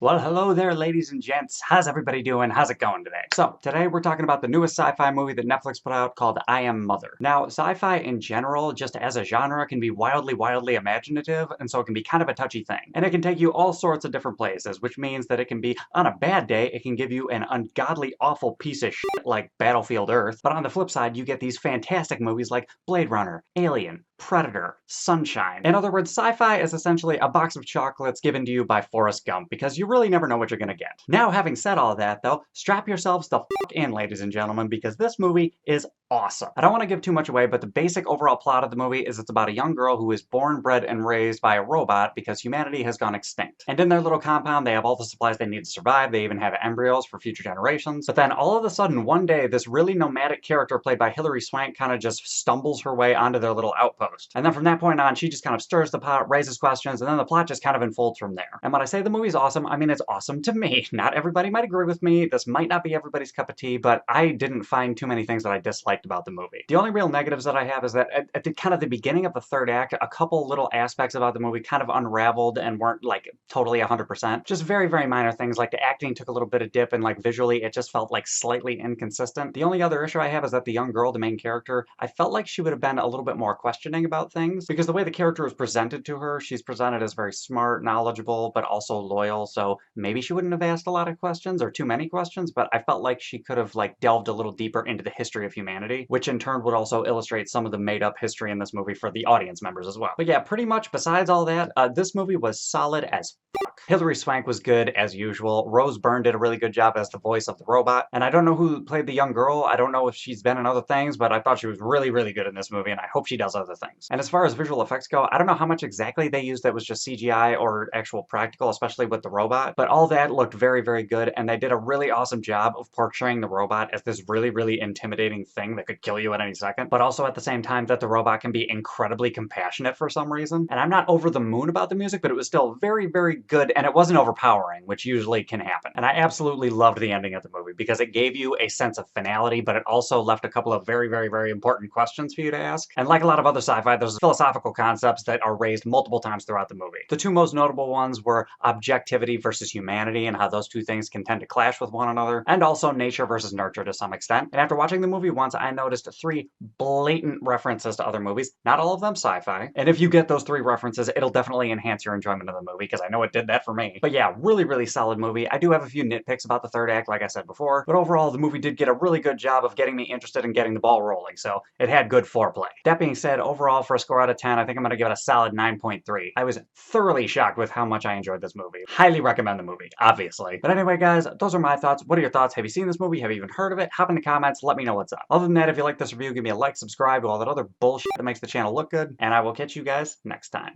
Well, hello there, ladies and gents. How's everybody doing? How's it going today? So, today we're talking about the newest sci-fi movie that Netflix put out called I Am Mother. Now, sci-fi in general, just as a genre, can be wildly imaginative, and so it can be kind of a touchy thing. And it can take you all sorts of different places, which means that it can be, on a bad day, it can give you an ungodly awful piece of shit like Battlefield Earth, but on the flip side, you get these fantastic movies like Blade Runner, Alien, Predator, Sunshine. In other words, sci-fi is essentially a box of chocolates given to you by Forrest Gump, because you really never know what you're gonna get. Now, having said all that, though, strap yourselves the fuck in, ladies and gentlemen, because this movie is awesome. I don't want to give too much away, but the basic overall plot of the movie is it's about a young girl who is born, bred, and raised by a robot because humanity has gone extinct. And in their little compound, they have all the supplies they need to survive. They even have embryos for future generations. But then all of a sudden, one day, this really nomadic character played by Hilary Swank kind of just stumbles her way onto their little outpost. And then from that point on, she just kind of stirs the pot, raises questions, and then the plot just kind of unfolds from there. And when I say the movie's awesome, I mean it's awesome to me. Not everybody might agree with me. This might not be everybody's cup of tea, but I didn't find too many things that I disliked about the movie. The only real negatives that I have is that at the kind of the beginning of the third act, a couple little aspects about the movie kind of unraveled and weren't like totally 100%. Just very minor things, like the acting took a little bit of dip and like visually it just felt like slightly inconsistent. The only other issue I have is that the young girl, the main character, I felt like she would have been a little bit more questioning about things, because the way the character was presented to her, she's presented as very smart, knowledgeable, but also loyal, so maybe she wouldn't have asked a lot of questions or too many questions, but I felt like she could have like delved a little deeper into the history of humanity, which in turn would also illustrate some of the made-up history in this movie for the audience members as well. But yeah, pretty much besides all that, this movie was solid as fuck. Hilary Swank was good as usual. Rose Byrne did a really good job as the voice of the robot, and I don't know who played the young girl. I don't know if she's been in other things, but I thought she was really good in this movie, and I hope she does other things. And as far as visual effects go, I don't know how much exactly they used that was just CGI or actual practical, especially with the robot, but all that looked very good, and they did a really awesome job of portraying the robot as this really intimidating thing that could kill you at any second, but also at the same time that the robot can be incredibly compassionate for some reason. And I'm not over the moon about the music, but it was still very good, and it wasn't overpowering, which usually can happen. And I absolutely loved the ending of the movie because it gave you a sense of finality, but it also left a couple of very important questions for you to ask. And like a lot of other sci-fi, there's philosophical concepts that are raised multiple times throughout the movie. The two most notable ones were objectivity versus humanity and how those two things can tend to clash with one another, and also nature versus nurture to some extent. And after watching the movie once, I noticed three blatant references to other movies, not all of them sci-fi. And if you get those three references, it'll definitely enhance your enjoyment of the movie, because I know it did that for me. But yeah, really solid movie. I do have a few nitpicks about the third act, like I said before, but overall the movie did get a really good job of getting me interested in getting the ball rolling, so it had good foreplay. That being said, overall for a score out of 10, I think I'm gonna give it a solid 9.3. I was thoroughly shocked with how much I enjoyed this movie. Highly recommend the movie, obviously. But anyway, guys, those are my thoughts. What are your thoughts? Have you seen this movie? Have you even heard of it? Hop in the comments, let me know what's up. Other than that, if you like this review, give me a like, subscribe, all that other bullshit that makes the channel look good, and I will catch you guys next time.